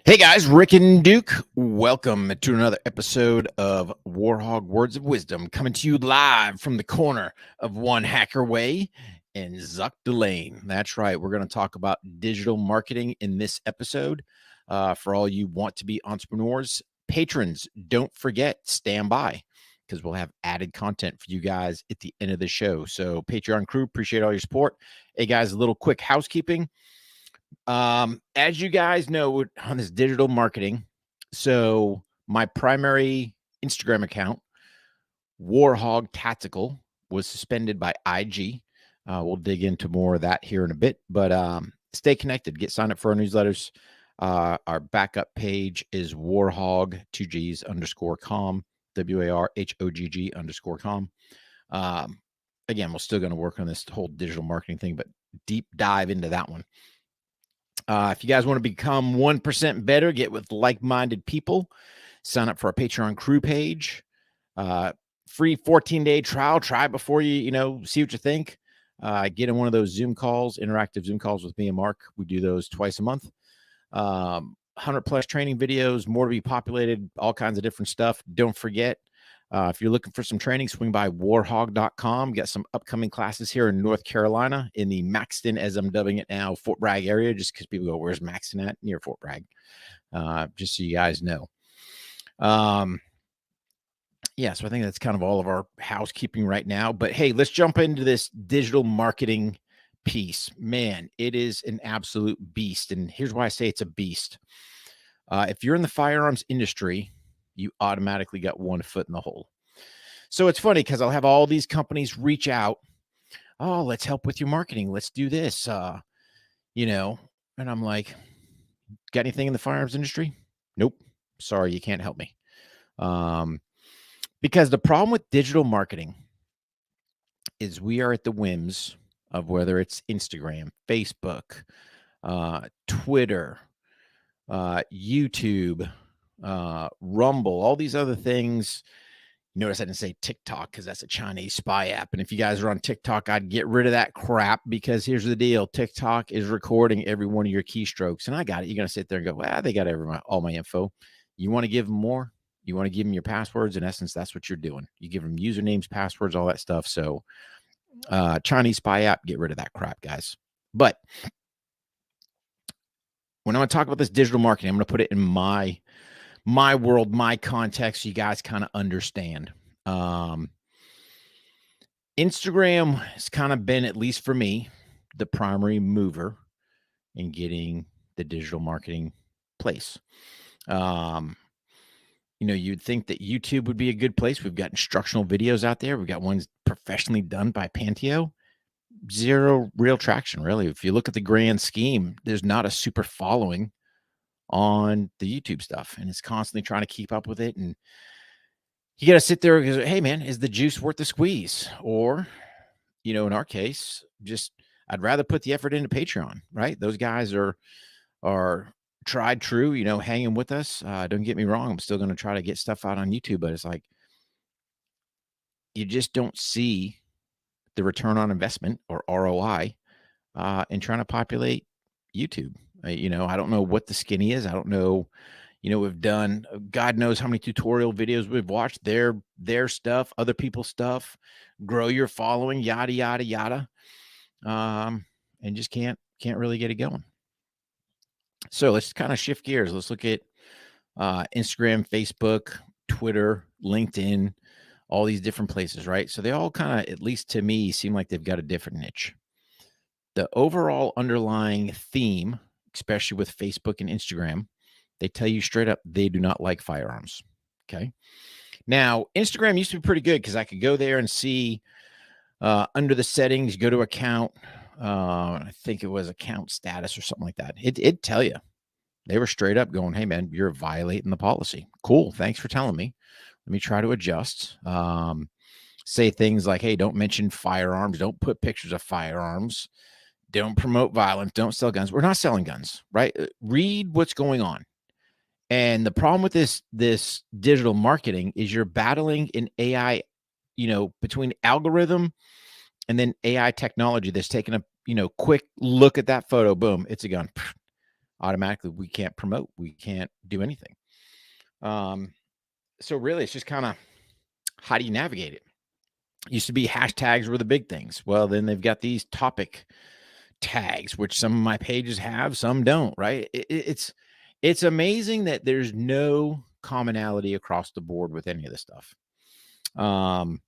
Hey guys, Rick and Duke. Welcome to another episode of Warhog Words of Wisdom, coming to you live from the corner of One Hacker Way and Zuck Delane. That's right. We're going to talk about digital marketing in this episode. For all you want to be entrepreneurs, patrons, don't forget, stand by because we'll have added content for you guys at the end of the show. So, Patreon crew, appreciate all your support. Hey guys, a little quick housekeeping. As you guys know on this digital marketing, so my primary Instagram account, Warhog Tactical, was suspended by IG. We'll dig into more of that here in a bit, but stay connected. Get signed up for our newsletters. Our backup page is Warhog 2Gs _com, WARHOGG _com. Again, we're still going to work on this whole digital marketing thing, but deep dive into that one. If you guys want to become 1% better, get with like-minded people, sign up for our Patreon crew page. Free 14-day trial. Try before you see what you think. Get in one of those Zoom calls, interactive Zoom calls with me and Mark. We do those twice a month. 100 plus training videos, more to be populated, all kinds of different stuff. Don't forget, if you're looking for some training, swing by warhog.com. Got some upcoming classes here in North Carolina in the Maxton, as I'm dubbing it now, Fort Bragg area, just because people go, where's Maxton at? Near Fort Bragg. Just so you guys know. Yeah, so I think that's kind of all of our housekeeping right now. But hey, let's jump into this digital marketing piece. Man, it is an absolute beast. And here's why I say it's a beast. If you're in the firearms industry, you automatically got one foot in the hole. So it's funny because I'll have all these companies reach out. Oh, let's help with your marketing. Let's do this. And I'm like, got anything in the firearms industry? Nope. Sorry, you can't help me. Because the problem with digital marketing is we are at the whims of whether it's Instagram, Facebook, Twitter, YouTube, Rumble, all these other things. Notice I didn't say TikTok because that's a Chinese spy app. And if you guys are on TikTok, I'd get rid of that crap because here's the deal. TikTok is recording every one of your keystrokes. And I got it. You're going to sit there and go, well, they got all my info. You want to give them more? You want to give them your passwords? In essence, that's what you're doing. You give them usernames, passwords, all that stuff. So Chinese spy app, get rid of that crap, guys. But when I'm going to talk about this digital marketing, I'm going to put it in my world, my context, so you guys kind of understand. Instagram has kind of been, at least for me, the primary mover in getting the digital marketing place. You'd think that YouTube would be a good place. We've got instructional videos out there. We've got ones professionally done by Panteo. Zero real traction, really. If you look at the grand scheme, there's not a super following on the YouTube stuff, and it's constantly trying to keep up with it. And you got to sit there and go, hey man, is the juice worth the squeeze? Or, in our case, I'd rather put the effort into Patreon, right? Those guys are tried true, hanging with us. Don't get me wrong. I'm still going to try to get stuff out on YouTube, but it's like, you just don't see the return on investment or ROI in trying to populate YouTube. I don't know what the skinny is. I don't know. We've done God knows how many tutorial videos we've watched, their stuff, other people's stuff, grow your following, yada, yada, yada. And just can't really get it going. So let's kind of shift gears. Let's look at Instagram, Facebook, Twitter, LinkedIn, all these different places, right? So they all kind of, at least to me, seem like they've got a different niche. The overall underlying theme, especially with Facebook and Instagram, they tell you straight up they do not like firearms. Okay. Now, Instagram used to be pretty good because I could go there and see under the settings, go to account. I think it was account status or something like that. It'd tell you. They were straight up going, hey, man, you're violating the policy. Cool. Thanks for telling me. Let me try to adjust. Say things like, hey, don't mention firearms. Don't put pictures of firearms. Don't promote violence. Don't sell guns. We're not selling guns, right? Read what's going on. And the problem with this digital marketing is you're battling an AI, between algorithm and then AI technology that's taking a, quick look at that photo. Boom, it's a gun. automatically we can't promote, we can't do anything. So really, it's just kind of, how do you navigate it? Used to be hashtags were the big things. Well, then they've got these topic tags, which some of my pages have, some don't, right? It's amazing that there's no commonality across the board with any of this stuff. When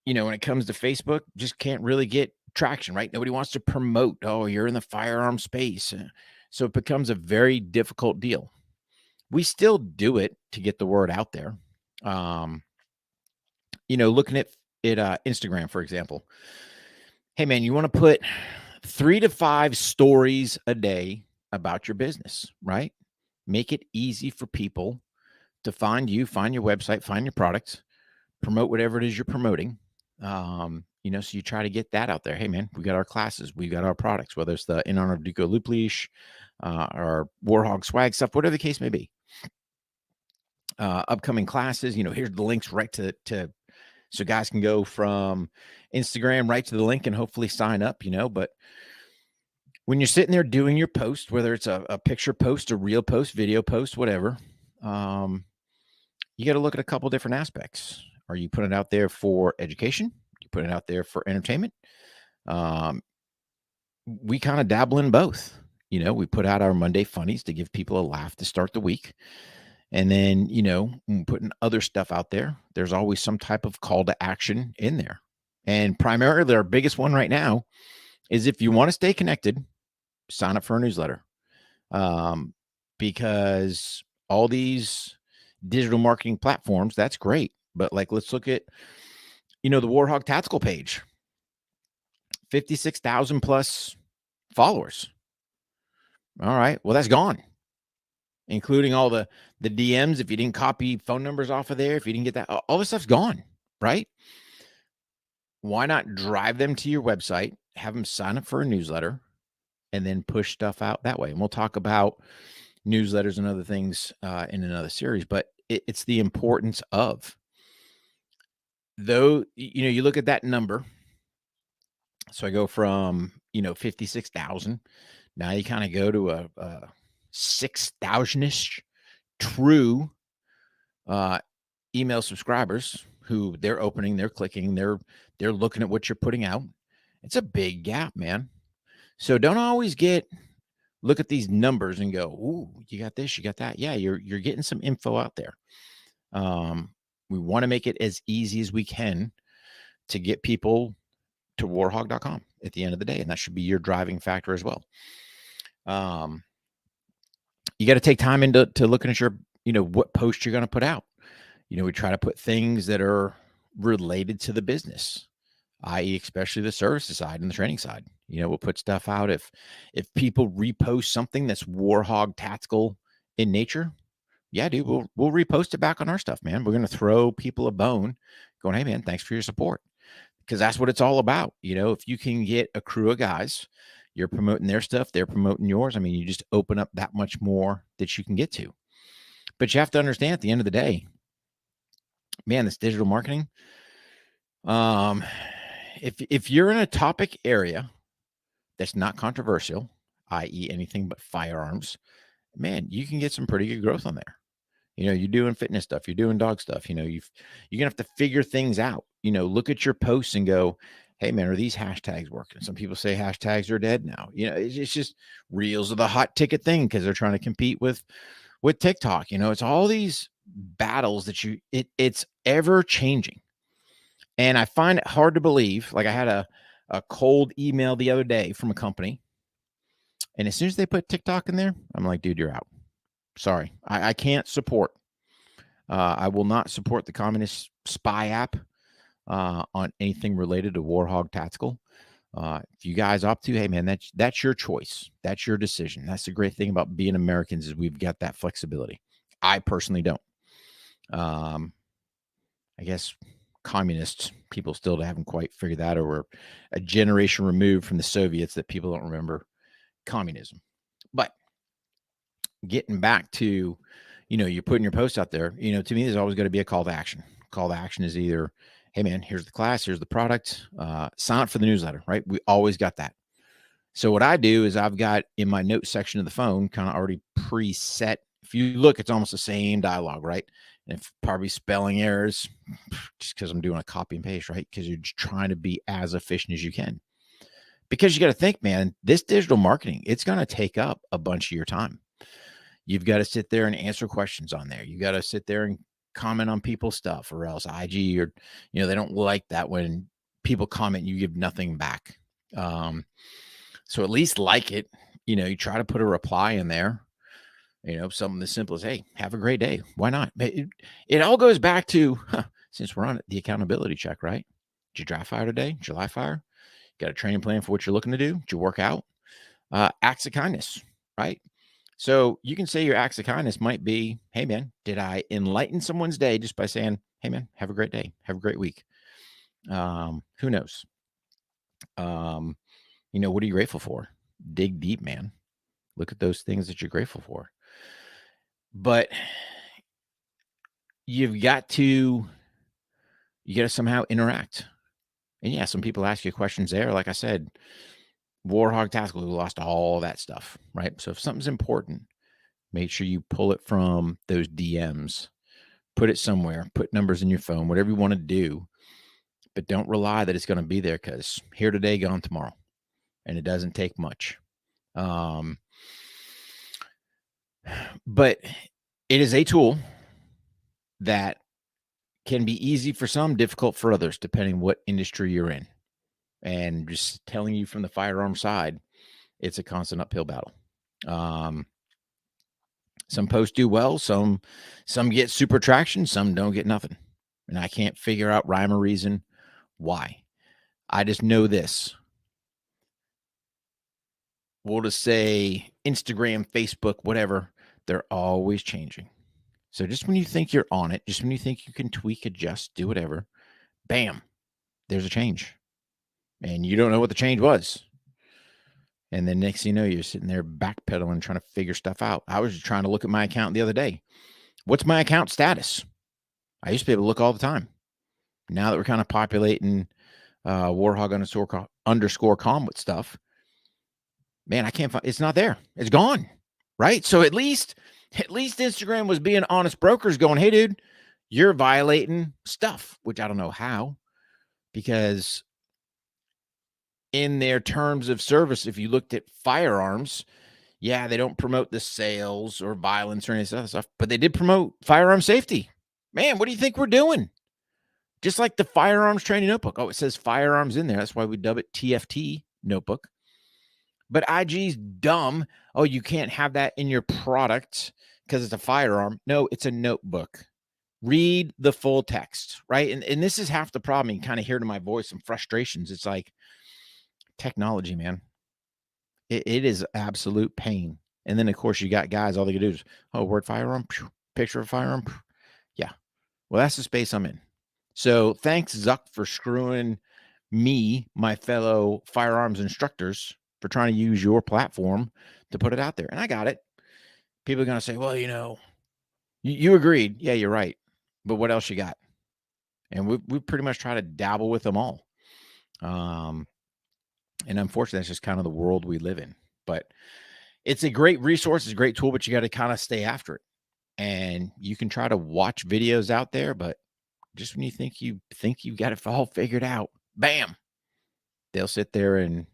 it comes to Facebook, just can't really get traction, right? Nobody wants to promote, oh, you're in the firearm space. So it becomes a very difficult deal. We still do it to get the word out there. Looking at Instagram, for example. Hey, man, you want to put 3 to 5 stories a day about your business, right? Make it easy for people to find you, find your website, find your products, promote whatever it is you're promoting. So you try to get that out there. Hey, man, we got our classes, we got our products, whether it's the In Honor of Duco Loop Leash, or Warhog swag stuff, whatever the case may be. Upcoming classes, here's the links right to so guys can go from Instagram right to the link and hopefully sign up, but when you're sitting there doing your post, whether it's a picture post, a reel post, video post, whatever, you got to look at a couple different aspects. Are you putting it out there for education? You put it out there for entertainment? We kind of dabble in both. We put out our Monday funnies to give people a laugh to start the week. And then, putting other stuff out there, there's always some type of call to action in there. And primarily our biggest one right now is, if you want to stay connected, sign up for a newsletter. Because all these digital marketing platforms, that's great. But let's look at, the Warhog Tactical page, 56,000 plus followers. All right. Well, that's gone, including all the DMs. If you didn't copy phone numbers off of there, if you didn't get that, all this stuff's gone, right? Why not drive them to your website, have them sign up for a newsletter, and then push stuff out that way? And we'll talk about newsletters and other things in another series, but it's the importance of, though, you look at that number. So I go from, 56,000. Now you kind of go to a 6,000-ish true email subscribers who they're opening, they're clicking, they're looking at what you're putting out. It's a big gap, man. So don't always look at these numbers and go, ooh, you got this, you got that. Yeah, you're getting some info out there. We want to make it as easy as we can to get people to warhog.com at the end of the day. And that should be your driving factor as well. You got to take time into looking at your, what post you're going to put out. We try to put things that are related to the business, i.e., especially the services side and the training side. We'll put stuff out. If people repost something that's Warhog Tactical in nature, yeah, dude, we'll repost it back on our stuff, man. We're going to throw people a bone going, hey, man, thanks for your support. Because that's what it's all about. If you can get a crew of guys, you're promoting their stuff, they're promoting yours. I mean, you just open up that much more that you can get to. But you have to understand, at the end of the day, man, this digital marketing, if you're in a topic area that's not controversial, i.e. anything but firearms, man, you can get some pretty good growth on there. You're doing fitness stuff, you're doing dog stuff, you're going to have to figure things out. Look at your posts and go, hey, man, are these hashtags working? Some people say hashtags are dead now. It's just reels are the hot ticket thing because they're trying to compete with TikTok. It's all these battles that it's ever changing. And I find it hard to believe. I had a cold email the other day from a company. And as soon as they put TikTok in there, I'm like, dude, you're out. Sorry. I can't support. I will not support the communist spy app on anything related to Warhog Tactical. If you guys opt to, hey, man, that's your choice. That's your decision. That's the great thing about being Americans, is we've got that flexibility. I personally don't. I guess communists, people still haven't quite figured that, or we're a generation removed from the Soviets that people don't remember communism. But getting back to, you're putting your post out there, to me, there's always going to be a call to action. Call to action is either, hey, man, here's the class, here's the product, sign up for the newsletter, right? We always got that. So what I do is I've got in my notes section of the phone kind of already preset. If you look, it's almost the same dialogue, right? And if probably spelling errors, just because I'm doing a copy and paste, right? Because you're just trying to be as efficient as you can. Because you got to think, man, this digital marketing, it's going to take up a bunch of your time. You've got to sit there and answer questions on there. You got to sit there and comment on people's stuff, or else IG, or, they don't like that when people comment, you give nothing back. So at least like it, you try to put a reply in there, something as simple as, hey, have a great day. Why not? It all goes back to, since we're on it, the accountability check, right? Did you dry fire today? July fire? Got a training plan for what you're looking to do? Did you work out? Acts of kindness, right? So you can say your acts of kindness might be, hey, man, did I enlighten someone's day just by saying, hey, man, have a great day. Have a great week. Who knows? What are you grateful for? Dig deep, man. Look at those things that you're grateful for. But you got to somehow interact. And yeah, some people ask you questions there. Like I said, Warhog Tactical, who lost all that stuff, right? So if something's important, make sure you pull it from those DMs, put it somewhere, put numbers in your phone, whatever you want to do. But don't rely that it's going to be there, because here today, gone tomorrow. And it doesn't take much. But it is a tool that can be easy for some, difficult for others, depending what industry you're in. And just telling you from the firearm side, it's a constant uphill battle. Some posts do well, some get super traction, some don't get nothing. And I can't figure out rhyme or reason why. I just know this. We'll just say Instagram, Facebook, whatever, they're always changing. So just when you think you're on it, just when you think you can tweak, adjust, do whatever, bam, there's a change. And you don't know what the change was. And then next thing you know, you're sitting there backpedaling, trying to figure stuff out. I was just trying to look at my account the other day. What's my account status? I used to be able to look all the time. Now that we're kind of populating Warhog underscore com with stuff, man, I can't find, it's not there. It's gone. Right. So at least Instagram was being honest brokers, going, hey, dude, you're violating stuff, which I don't know how, because in their terms of service, if you looked at firearms, yeah, they don't promote the sales or violence or any of this other stuff, but they did promote firearm safety. Man, what do you think we're doing? Just like the firearms training notebook. Oh, it says firearms in there. That's why we dub it TFT notebook. But IG's dumb. Oh, you can't have that in your product because it's a firearm. No, it's a notebook. Read the full text, right? And this is half the problem. You kind of hear to my voice some frustrations. It's like technology, man. It is absolute pain. And then, of course, you got guys, all they can do is, oh, word firearm, picture of firearm. Yeah. Well, that's the space I'm in. So thanks, Zuck, for screwing me, my fellow firearms instructors, for trying to use your platform to put it out there. And I got it. People are going to say, well, you agreed. Yeah, you're right. But what else you got? And we pretty much try to dabble with them all. And unfortunately, that's just kind of the world we live in. But it's a great resource. It's a great tool, but you got to kind of stay after it. And you can try to watch videos out there, but just when you think you got it all figured out, bam, they'll sit there and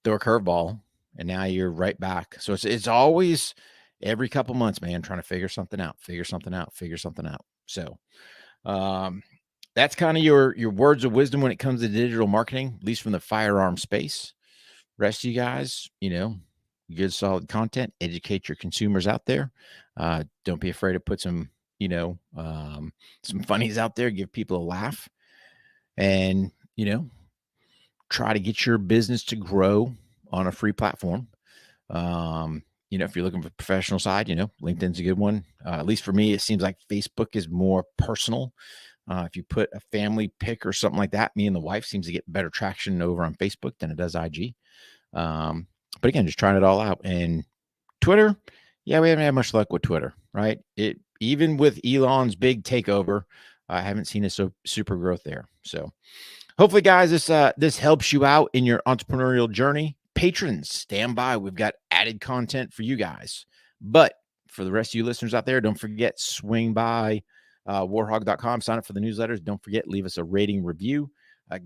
throw a curveball, and now you're right back. So it's always every couple months, man, trying to figure something out. So that's kind of your words of wisdom when it comes to digital marketing, at least from the firearm space. Rest of you guys, good solid content, educate your consumers out there. Don't be afraid to put some funnies out there, give people a laugh, and try to get your business to grow on a free platform. If you're looking for the professional side, LinkedIn's a good one. At least for me, it seems like Facebook is more personal. If you put a family pic or something like that, me and the wife seems to get better traction over on Facebook than it does IG. But again, just trying it all out. And Twitter, yeah, we haven't had much luck with Twitter, right? Even with Elon's big takeover, I haven't seen a super growth there. So hopefully, guys, this helps you out in your entrepreneurial journey. Patrons, stand by. We've got added content for you guys. But for the rest of you listeners out there, don't forget, swing by warhog.com, sign up for the newsletters. Don't forget, leave us a rating review.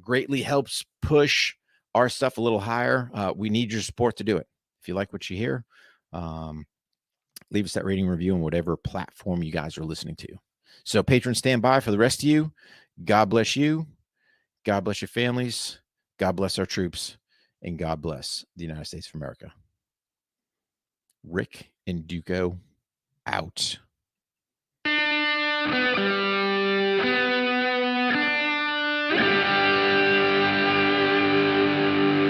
Greatly helps push our stuff a little higher. We need your support to do it. If you like what you hear, leave us that rating review on whatever platform you guys are listening to. So patrons, stand by. For the rest of you, God bless you. God bless your families. God bless our troops. And God bless the United States of America. Rick and Duco out.